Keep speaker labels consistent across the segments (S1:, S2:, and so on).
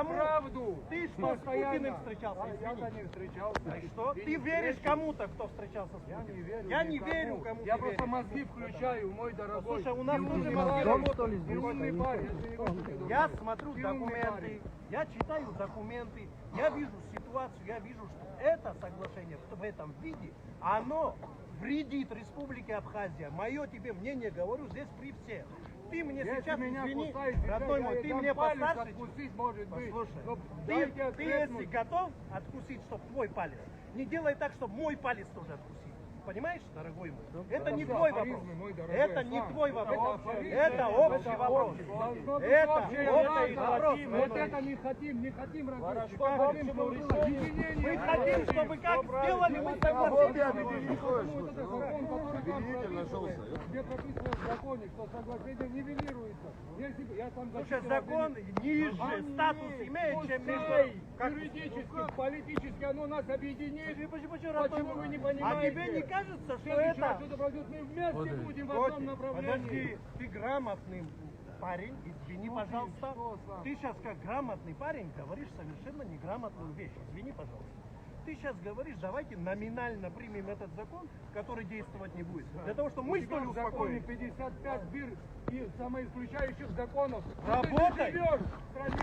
S1: правду.
S2: Ты что, с Путиным встречался?
S1: Я не встречался.
S2: И что? Ты веришь кому-то, кто встречался с Путиным? Я не верю кому ты
S1: Я просто
S2: веришь.
S1: мозги включаю, мой дорогой.
S2: Слушай, у нас тоже мозги работают. Я смотрю документы, я читаю документы, я вижу ситуацию, я вижу, что это соглашение в этом виде, оно вредит Республике Абхазия. Мое тебе мнение говорю здесь при всех. Ты мне сейчас, извини, родной мой, ты мне постарше. Послушай, ты если готов откусить, чтобы твой палец, не делай так, чтобы мой палец тоже откусить. Понимаешь, дорогой мой? Это не твой вопрос. Это не твой вопрос. Это общий вопрос. Это общий вопрос.
S1: Вот это не хотим разрешить.
S2: Мы хотим, чтобы как сделали мы согласие.
S1: Где прописано в законе, что соглашение нивелируется. Если бы я там
S2: Слушай, закон ниже, статус имеет, чем между...
S1: Юридически, политически оно нас объединит.
S2: Почему
S1: вы не понимаете?
S2: А тебе не кажется, что это...
S1: Мы вместе будем в одном направлении.
S2: Подожди, ты грамотный парень, извини, пожалуйста. Ты сейчас как грамотный парень говоришь совершенно неграмотную вещь. Извини, пожалуйста. Ты сейчас говоришь, давайте номинально примем этот закон, который действовать не будет. Для того, чтобы мы что ли успокоились.
S1: 55 бир и самоисключающих законов.
S2: Работай!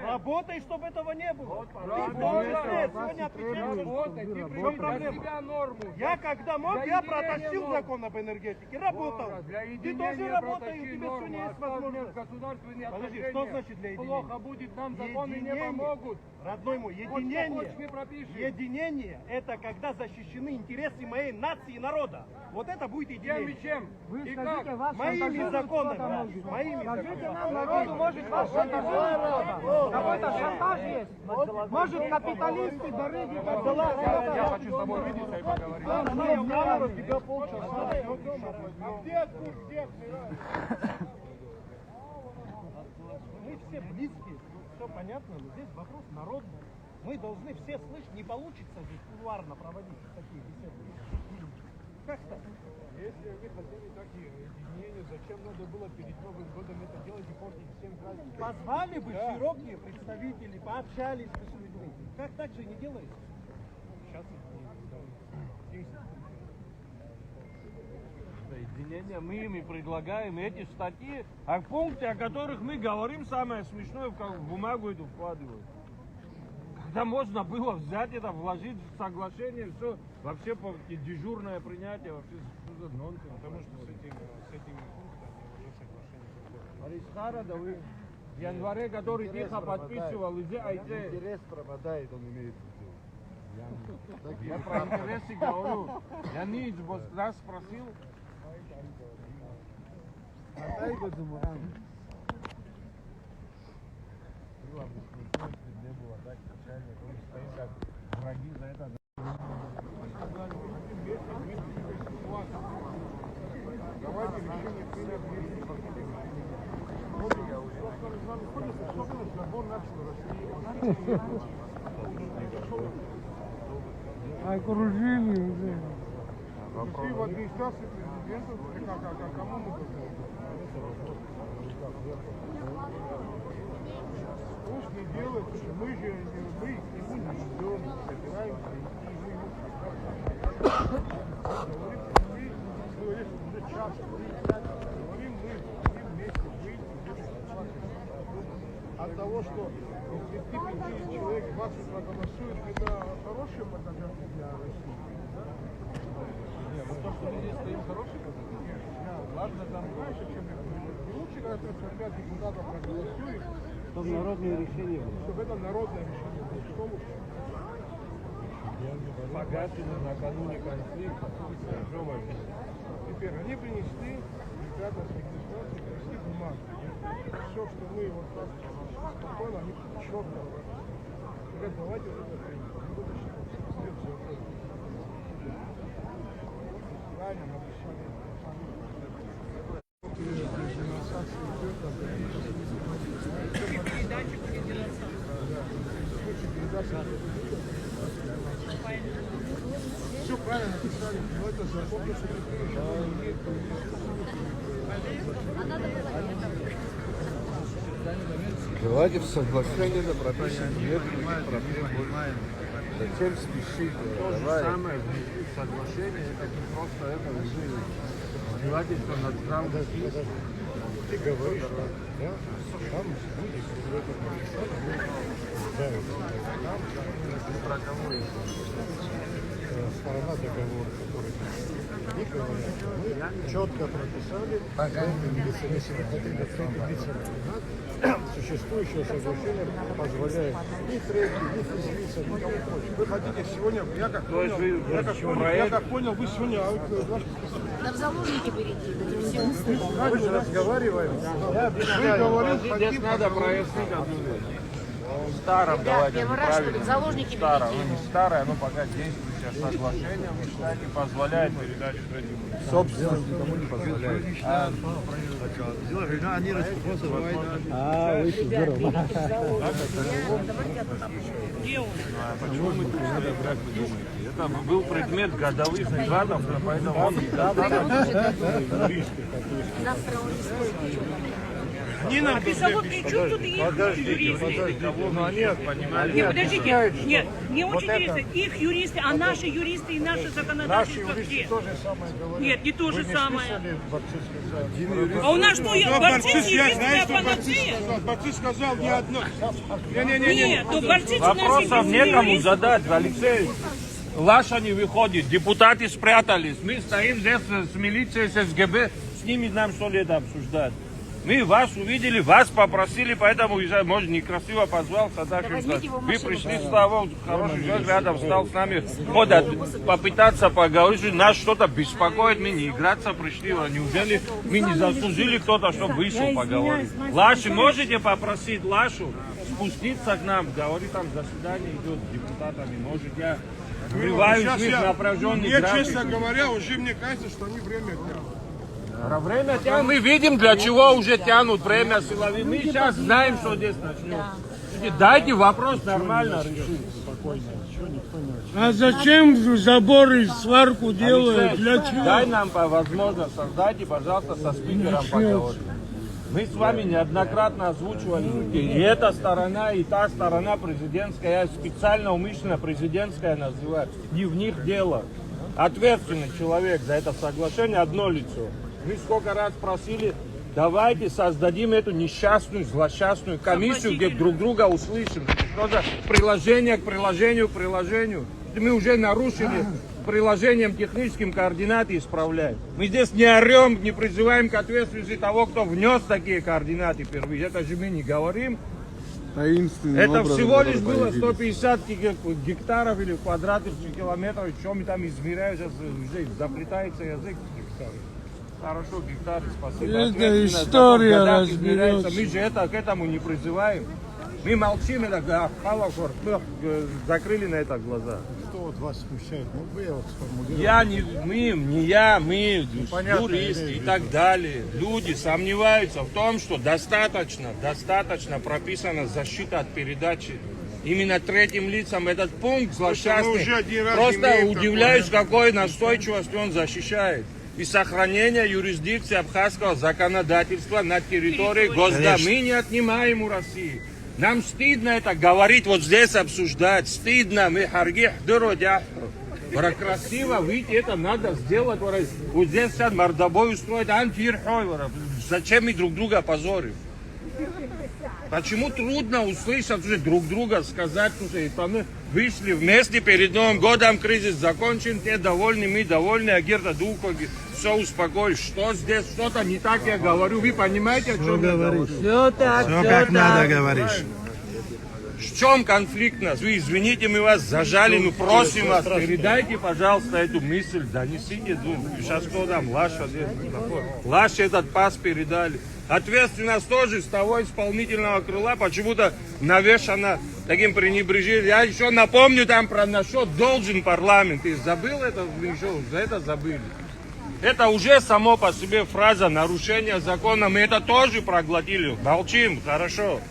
S2: Работай, чтобы этого не было. Ты в том числе сегодня отвечаешь. В чем проблема? Я когда мог, я протащил закон об энергетике, работал. Ты тоже работаешь, у тебя сегодня есть возможность. Подожди, что значит для единения?
S1: Плохо будет, нам законы не помогут.
S2: Родной мой, единение это когда защищены интересы моей нации и народа. Вот это будет единение.
S1: Чем?
S3: Вы скажите, вас
S2: моими законами.
S3: Моими скажите нам, народу может вас шантажировать. Какой-то шантаж есть. Может капиталисты, барыги,
S1: Я хочу с тобой увидеться и поговорить.
S2: Тебя полчаса. Мы все близкие, все понятно, но здесь вопрос народный. Мы должны все слышать, не получится здесь кулуарно проводить такие беседы. Как так?
S1: Если они хотели такие единения, зачем надо было перед Новым годом это делать и портить всем праздникам?
S2: Позвали бы широкие представители, пообщались бы с людьми. Как так же не делается?
S1: Сейчас
S4: Единение мы им и предлагаем эти статьи, а пункты, о которых мы говорим, самое смешное, в бумагу эту вкладывают. Когда можно было взять это, вложить в соглашение, все, вообще дежурное принятие, вообще что за нонсенс.
S1: Потому что с этими пунктами уже соглашение.
S4: Аристара, да вы в январе, который тихо подписывал,
S5: Интерес пропадает, он имеет в виду.
S4: Я про интересы говорю. Я не раз спросил.
S5: Дай го думаю.
S4: Не было так печально, то есть стоим как враги за это.
S1: Давайте решение принять вместе.
S3: окружили уже.
S1: Пришли в администрацию президента, кому мы должны? Пусть не делают, мы к нему не идем, собираемся идти, мы ему говорим, мы говорим, уже час, говорим, мы вместе выйти, от того, что из 35 человек 20 проголосуют, это хорошие показатели для России.
S4: Вот то, что мы здесь стоим, хороший показатель.
S1: Ладно, там раньше, чем лучше, когда 35 депутатов проголосуют,
S5: Чтобы народное решение было.
S1: чтобы это народное решение было. Что лучше?
S4: Погашены накануне конфликта. Что важнее?
S1: Теперь они принесли, ребята с регистрации, принесли бумагу. Все, что мы вот так спокойно, они четко говорят, давайте вот это принять. Ну, это что? Правильно, надо все. Все правильно написали, но это закон, что
S5: Давайте в соглашении пропишем, нет проблем больше. Зачем спешить?
S4: То же самое в соглашении, это не просто это уже издевательство над здравым смыслом.
S1: Ты говоришь, что да, там люди, которые это подписали, да,
S4: Про кого это?
S1: сторона договора, который они говорят, мы четко прописали, если вы хотите существующее соглашение позволяет ни треки, ни физлица, никому хочешь. Вы хотите сегодня, я как понял, вы сегодня
S6: Да в заложники берите, это все.
S1: мы же разговариваем. Вы говорите,
S4: Здесь надо прояснить одну вещь. В старом,
S6: Да,
S4: давайте,
S6: первый раз, что ли, в
S4: неправильно.
S6: заложники
S4: Старое,
S6: берите.
S4: ну не старое, но пока действующее соглашение, вы считаете, позволяет передачу третьему лицу.
S5: Собственность никому не позволяет.
S4: Почему мы тут стоим, как вы думаете? Это был предмет годовых дебатов, поэтому он
S6: Завтра он не сможет ничего.
S7: Нет, подождите, нет, мне очень интересно, их юристы, а наши юристы и наши законодательства где?
S1: то же самое говорят.
S7: Нет, не то же самое.
S1: Баксис
S7: А у нас что, борцы
S1: я
S7: юристы,
S1: знаю,
S7: а
S1: что
S7: панацея?
S1: Баксис сказал не одно.
S7: Нет, то борцы у нас
S4: вопросов
S7: есть
S4: некому
S7: юристы.
S4: задать, Алексей. Лаша не выходит, депутаты спрятались. Мы стоим здесь с милицией, с СГБ, с ними нам что ли это обсуждать? Мы вас увидели, вас попросили, поэтому уезжать. Может, некрасиво позвал,
S6: возьмите его в
S4: вы
S6: машину.
S4: пришли с того, хороший человек рядом стал с нами, попытаться поговорить, нас что-то беспокоит, мы не играться пришли, а неужели мы не заслужили кто-то, чтобы вышел поговорить? Лашу, можете попросить Лашу спуститься к нам, говорит, там заседание идет с депутатами, может, я врываюсь в их напряженный
S1: Мне,
S4: график.
S1: честно говоря, уже мне кажется, что они время тянут.
S4: Время тянут. Мы видим, для чего уже тянут время силовые. Мы сейчас знаем, что здесь начнется. Дайте вопрос нормально решить.
S8: А зачем заборы сварку делают? Для чего?
S4: Дай нам возможность, создайте, пожалуйста, со спикером поговорить. Мы с вами неоднократно озвучивали, и эта сторона, и та сторона президентская, я специально умышленно президентская называю, не в них дело. Ответственный человек за это соглашение одно лицо. Мы сколько раз просили, давайте создадим эту несчастную, злосчастную комиссию, где друг друга услышим. Просто приложение к приложению к приложению. Мы уже нарушили приложением техническим координаты исправляем. Мы здесь не орем, не призываем к ответственности того, кто внес такие координаты впервые. Это же мы не говорим. Это всего лишь было 150 гектаров или квадратных километров. Что мы там измеряем, сейчас уже заплетается язык. Хорошо, гектары, спасибо.
S8: Это история
S4: разбирается.
S8: разберется.
S4: Мы же это к этому не призываем. Мы молчим, это закрыли на это глаза.
S1: Что вот вас смущает? Мог бы я вот сформулировать?
S4: Я не мы, юристы и так далее. Люди сомневаются в том, что достаточно прописана защита от передачи. Именно третьим лицам этот пункт злосчастный.
S1: уже один раз
S4: Просто
S1: имеем
S4: удивляюсь, какой настойчивостью он защищает. И сохранение юрисдикции абхазского законодательства на территории Госдумы. Мы не отнимаем у России. Нам стыдно это говорить, вот здесь обсуждать. Стыдно. Мы харгих дыродя. Красиво выйти, это надо сделать. Вот здесь сейчас мордобой устроить. Зачем мы друг друга позорим? Почему трудно услышать уже друг друга, сказать, что мы вышли вместе перед Новым годом, кризис закончен, те довольны, мы довольны, а Герда Дулкови все успокоит. Что здесь, что-то не так я говорю, вы понимаете, о чем я говорю?
S8: Все так, все как надо говоришь.
S4: В чем конфликт нас? Вы извините, мы вас зажали, ну просим вас, передайте, пожалуйста, эту мысль, донесите. Сейчас кто там, Лаша здесь, Лаше этот пас передали. Ответственность тоже с того исполнительного крыла почему-то навешана таким пренебрежением. Я еще напомню там про на что должен парламент. Ты забыл это? Вы еще за это забыли. Это уже само по себе фраза нарушения закона. Мы это тоже проглотили. Молчим, хорошо.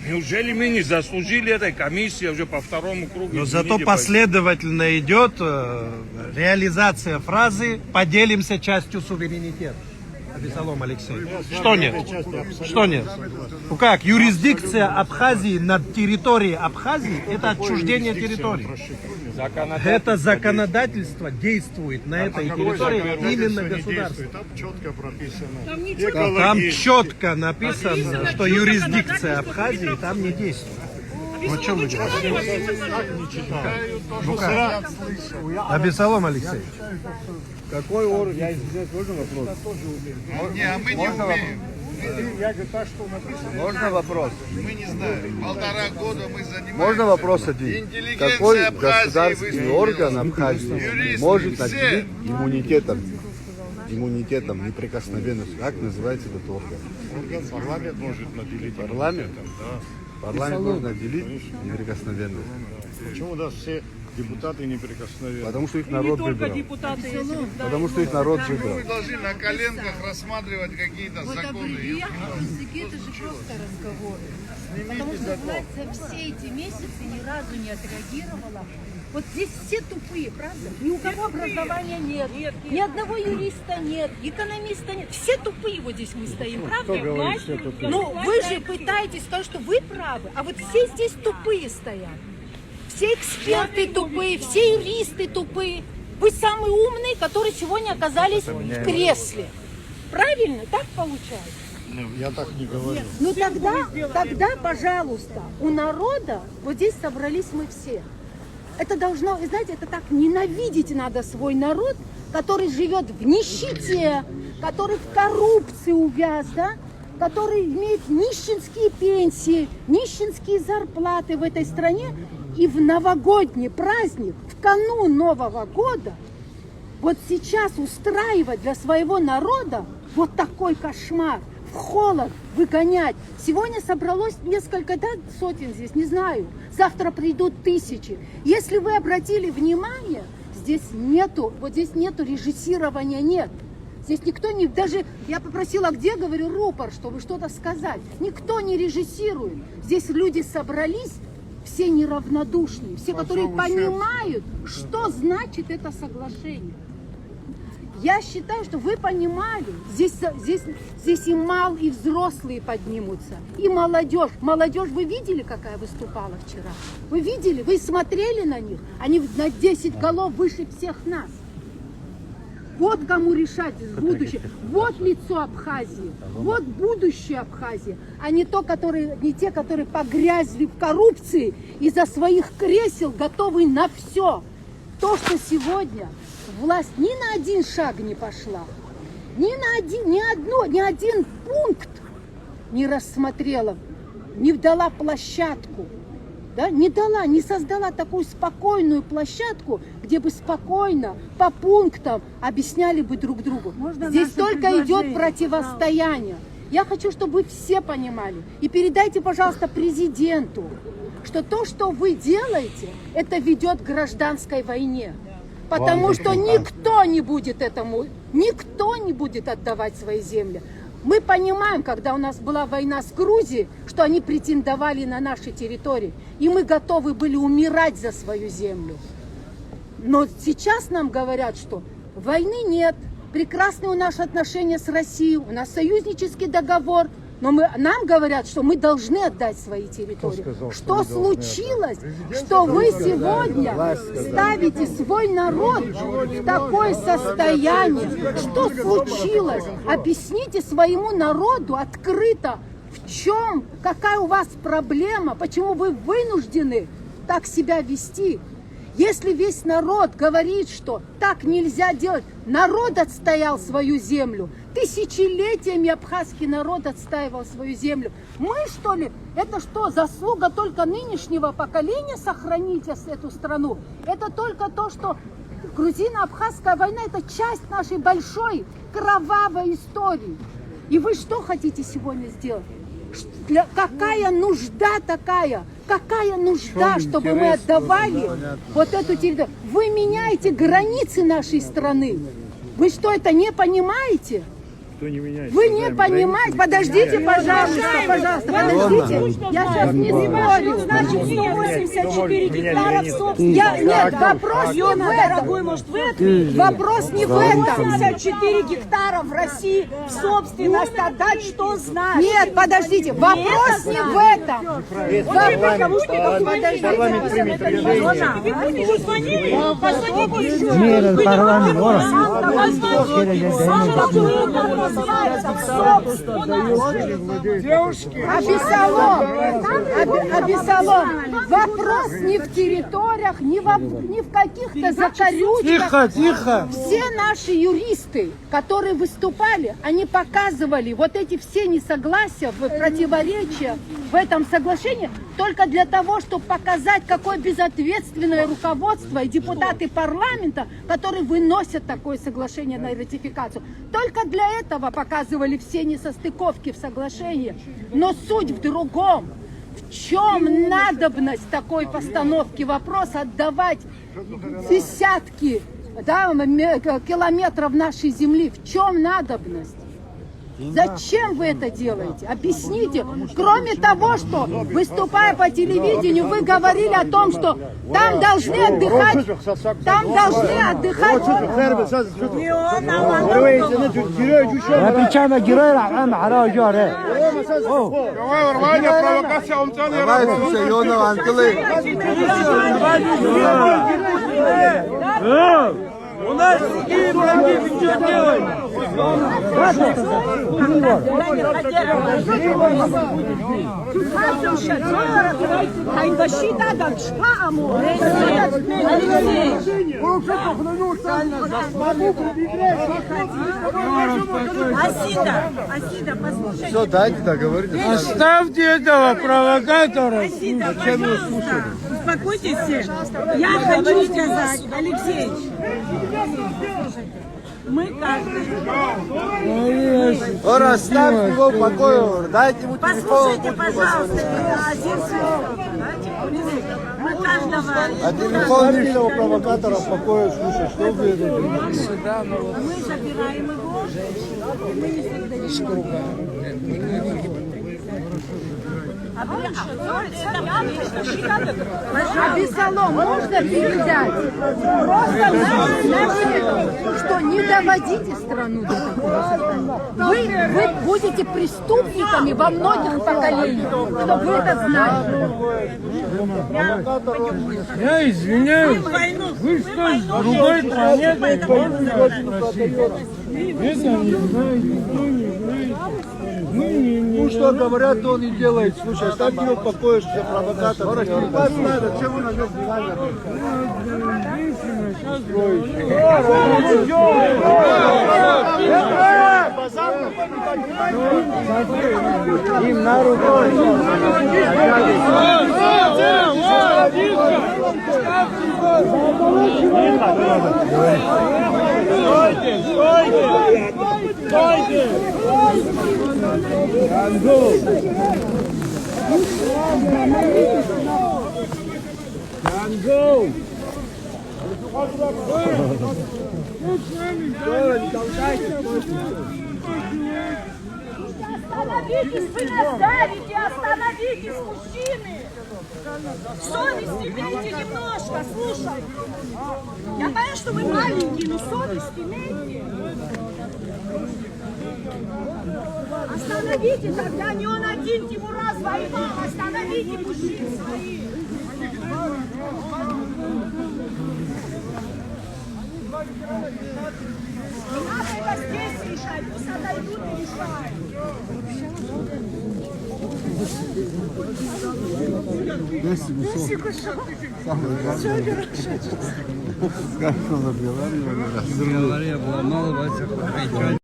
S4: Неужели мы не заслужили этой комиссии уже по второму кругу?
S3: Но зато последовательно идет реализация фразы «поделимся частью суверенитета». Абисалом Алексей. Что нет? Что нет? Ну как, юрисдикция Абхазии над территорией Абхазии – это отчуждение территории. Это законодательство действует на этой территории именно государство.
S1: Там четко прописано.
S3: Там четко написано, что юрисдикция Абхазии там не действует. Ну, о чем вы говорите? Абисалом Алексей.
S5: Какой орган? Я извиняюсь, можно вопрос?
S9: Не, а мы не умеем.
S1: Я говорю, так что написано.
S5: Можно вопрос?
S9: Мы не знаем. 1,5 года мы занимаемся.
S5: Можно вопрос один?
S9: Интеллигенция
S5: Какой
S9: Абхазии
S5: государственный
S9: выступила.
S5: орган Абхазии
S9: Юристы,
S5: может
S9: все.
S5: наделить иммунитетом, неприкосновенностью? Как называется этот орган?
S1: Парламент может наделить.
S5: Парламент?
S1: Да.
S5: Парламент может наделить неприкосновенностью.
S1: Почему у нас все депутаты неприкосновенны?
S5: Потому что их
S7: И не
S5: народ
S7: только
S5: выбрал.
S7: депутаты, если бы, да,
S5: Потому что их народ
S9: Мы
S5: выбрал.
S9: должны на коленках рассматривать какие-то
S6: Вот
S9: законы.
S6: аббревиатор языке это же просто разговор. Потому что власть за все эти месяцы ни разу не отреагировала. Вот здесь все тупые, правда? Ни у кого образования нет, ни одного юриста нет, экономиста нет. Все тупые вот здесь мы стоим, правда? Ну, вы же пытаетесь сказать, что вы правы, а вот все здесь тупые стоят. Все эксперты тупые, все юристы тупые. Вы самые умные, которые сегодня оказались в кресле. Правильно? Так получается?
S1: Я так не говорю.
S6: Ну тогда, пожалуйста, у народа, вот здесь собрались мы все. Это должно, вы знаете, это так, ненавидеть надо свой народ, который живет в нищете, который в коррупции увяз, да? Который имеет нищенские пенсии, нищенские зарплаты в этой стране. И в новогодний праздник, в канун Нового года, вот сейчас устраивать для своего народа вот такой кошмар, в холод выгонять. Сегодня собралось несколько, да, сотен здесь, не знаю. Завтра придут тысячи. Если вы обратили внимание, здесь нету, вот здесь нету режиссирования, нет. Здесь никто не, даже я попросила, где, говорю, рупор, чтобы что-то сказать. Никто не режиссирует. Здесь люди собрались, все неравнодушные, все, которые понимают, что значит это соглашение. Я считаю, что вы понимали, здесь и мал, и взрослые поднимутся, и молодежь. Молодежь, вы видели, какая выступала вчера? Вы видели, вы смотрели на них? Они на 10 голов выше всех нас. Вот кому решать будущее. Вот лицо Абхазии. Вот будущее Абхазии. А не те, которые погрязли в коррупции и за своих кресел готовы на все. То, что сегодня власть ни на один шаг не пошла, ни один пункт не рассмотрела, не дала площадку. Да, не создала такую спокойную площадку, где бы спокойно, по пунктам объясняли бы друг другу. Здесь только идет противостояние. Я хочу, чтобы вы все понимали. И передайте, пожалуйста, президенту, что то, что вы делаете, это ведет к гражданской войне. Потому что никто не будет отдавать свои земли. Мы понимаем, когда у нас была война с Грузией, что они претендовали на наши территории, и мы готовы были умирать за свою землю. Но сейчас нам говорят, что войны нет, прекрасные у нас отношения с Россией, у нас союзнический договор, но нам говорят, что мы должны отдать свои территории. Что случилось, что вы сегодня ставите свой народ в такое состояние? Что случилось? Объясните своему народу открыто, в чем, какая у вас проблема, почему вы вынуждены так себя вести. Если весь народ говорит, что так нельзя делать, народ отстоял свою землю. Тысячелетиями абхазский народ отстаивал свою землю. Мы, что ли, это что, заслуга только нынешнего поколения сохранить эту страну? Это только то, что грузино-абхазская война, это часть нашей большой кровавой истории. И вы что хотите сегодня сделать? Какая нужда такая? Какая нужда, чтобы мы отдавали вот эту территорию? Вы меняете границы нашей страны. Вы что, это не понимаете?
S5: никто не меняет.
S6: Вы не понимаете, подождите, пожалуйста, подождите. Я сейчас не спорю.
S7: Значит, 184 гектаров собственности.
S6: Нет, вопрос не в этом.
S7: Может, в этом?
S6: Вопрос не в этом.
S7: 184 гектара в России в собственность отдать, что значит?
S6: Нет, подождите, вопрос не в этом. Абисалом, вопрос не в территориях, не в каких-то закорючках.
S8: Тихо, тихо.
S6: Все наши юристы, которые выступали, они показывали вот эти все несогласия, противоречия в этом соглашении только для того, чтобы показать, какое безответственное руководство и депутаты парламента, которые выносят такое соглашение на ратификацию. Только для этого показывали все несостыковки в соглашении. Но суть в другом. В чем надобность такой постановки вопроса отдавать десятки километров нашей земли? В чем надобность? Зачем вы это делаете? Объясните. Кроме того, что, выступая по телевидению, вы говорили о том, что там должны отдыхать.
S8: У нас такие проблемы, что делать?
S7: Асида, послушайте.
S5: Все, дайте договориться.
S8: Оставьте этого провокатора.
S7: Асида, пожалуйста, успокойтесь все. Я хочу сказать, Алексеевич, мы каждый...
S5: Оставьте его в покое, дайте ему телефон.
S7: Послушайте, пожалуйста, один слово. Мы каждого...
S5: А телефон этого провокатора в покое, слушай, что вы это делаете?
S7: Мы забираем его. Мы не
S6: Абисалом, можно передать? Просто что не доводите страну до такого состояния. Вы будете преступниками во многих поколениях, чтобы вы это знали.
S8: Я извиняюсь. Вы что, с другой планеты? Это не знает, никто не знает.
S5: Ну что говорят, то он и делает. Слушай, оставьте его в покое, что провокатор. Вас надо, чем вы на нем им на руку.
S8: Стойте!
S7: Остановитесь, вы нас давите, остановитесь, мужчины! Совесть имейте немножко, слушай! Я понимаю, что вы маленькие, но совесть имейте! Остановите тогда, не он один Тимураз воевал, остановите мужчин своих! Не надо это здесь решать, пусть отойдут и решают.
S5: Разговаривали.